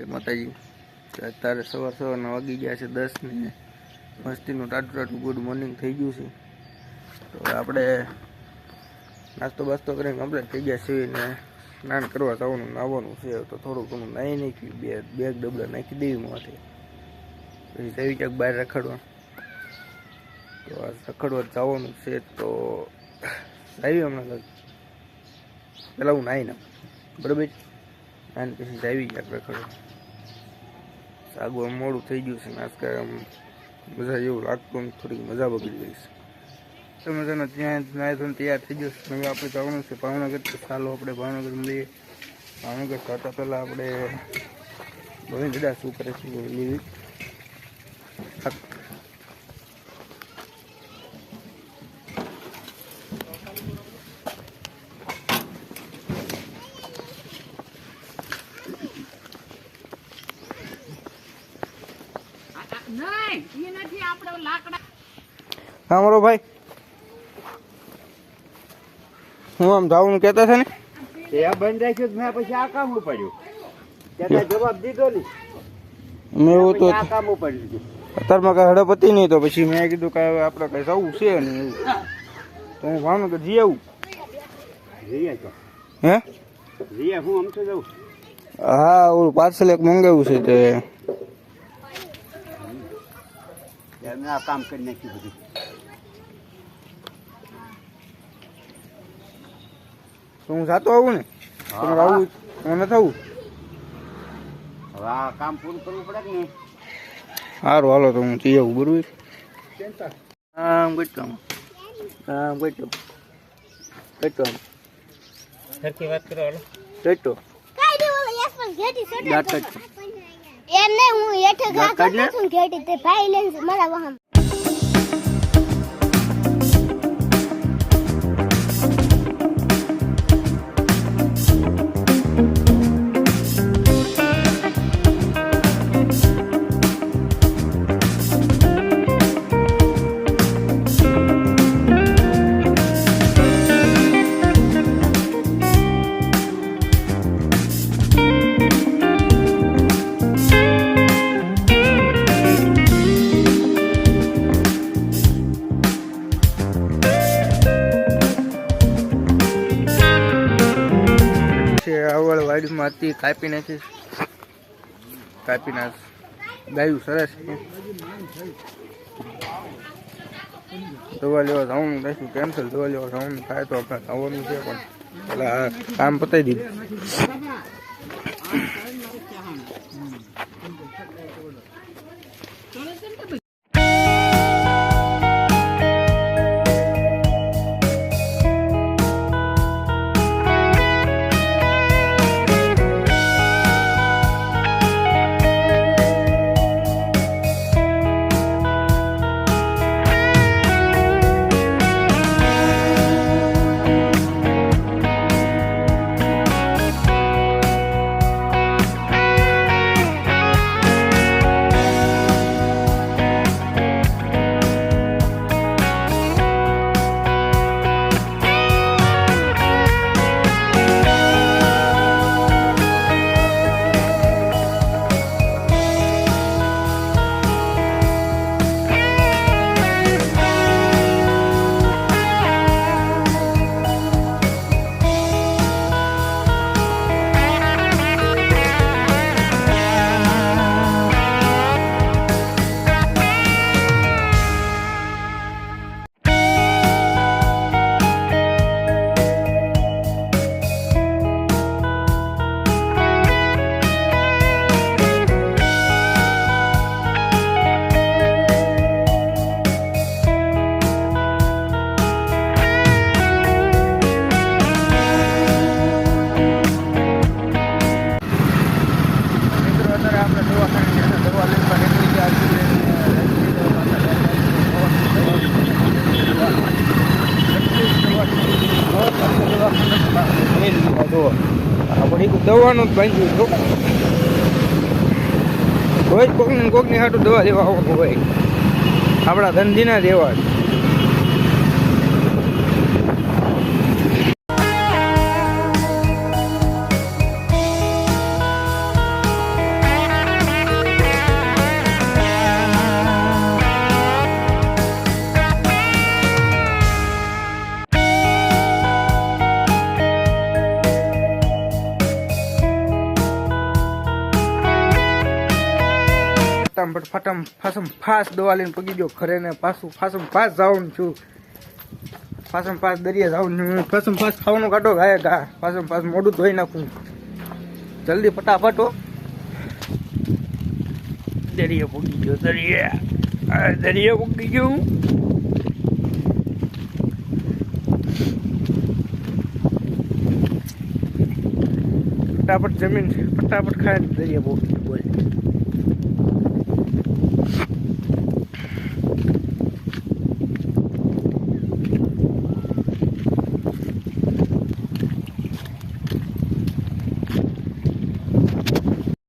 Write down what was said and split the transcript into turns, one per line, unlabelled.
માતાજી અત્યારે સવારના વાગી ગયા છે 10 ને મસ્તીનું ટાટું ગુડ મોર્નિંગ થઈ ગયું છે. તો આપણે નાસ્તો બાસ્તો કરીને કમ્પ્લીટ થઈ ગયા છીએ ને સ્નાન કરવા જવાનું નાહવાનું છે. તો થોડું ઘણું નાહી નાખ્યું, બેગ ડબલા નાખી દેવી માથે, પછી જઈ ક્યાંક બહાર રખડવા. તો આ રખડવા જવાનું છે. તો આવી હમણાં પેલા હું નાહી નાખું, બરાબર, અને પછી આવી ક્યાંક રખડવા. આગળ મોડું થઈ ગયું છે, નાસ્તા મજા જેવું લાગતું, થોડીક મજા બગડી ગઈ છે. તમે તેને ત્યાં નાય તૈયાર થઈ ગયો. હવે આપણે જવાનું છે ભાવનગર. તો ચાલો આપણે ભાવનગર મળીએ. ભાવનગર જતા પહેલાં આપણે બધી બધા શું કરે છે લેવી. હા મારો ભાઈ, હું આમ જવાનું કહેતા છે ને,
એ બંધ રાખ્યું મેં પછી આ કામ ઉપાડ્યું. ત્યાં જવાબ દીધો ને,
મેં એવું તો
આ કામ ઉપાડી લીધું.
અત્યારમાં કઈ હડપતિ નહીં. તો પછી મેં કીધું કે આપણે કઈ જવું છે ને એવું, તો હું ભાવનગર જઈ આવું.
રિયા છો
હે?
રિયા હું આમ તો જવું.
હા, ઓલું પાર્સલ એક મંગાવ્યું છે તે
મેં આ કામ કરી નાખ્યું બધું.
તો હું જાતો આવું ને, તમારે આવું મને થવું.
હવે આ કામ પૂરું કરવું પડે કે નહીં?
સારું, હાલો તો હું જઈ આવું, બરોબર. આમ ગટો આમ ગટો ગટો
સરખી વાત કરો. હાલો
ગટો
એમને હું હેઠે ઘા કરતો છું ઘેટી તે ભાઈ લઈને મારા વહમ.
આવડ વાડીમાં હતી, કાપી નાખીશ. કાપી નાખ ગાયું સરસ છે. દવા લેવા જવાનું રાખ્યું કેન્સલ. દવા લેવા જવાનું થાય તો આપણે આવવાનું છે, પણ પેલા કામ પતાવી દીધું. દવાનું જ બાંધ્યું હતું. રોજ કોકની હાટું દવા લેવા આવવાનું હોય, આપણા ધંધીના દેવા. ફાસમ ફાસ દવા લઈને પગી ગયો ઘરે ને પાછું ફાસમ ફાસ જવાનું છું. ફાસમ ફાસ દરિયા જવાનું, ફાસમ ફાસ ખાવાનું કાઢો ગાય ગા, ફાસમ ફાસ મોઢું ધોઈ નાખું જલ્દી ફટાફટ હો. દરિયા પગી ગયો, દરિયા પગી ગયો. ફટાફટ જમીન ફટાફટ ખાય દરિયા પગી ગયો. બોલ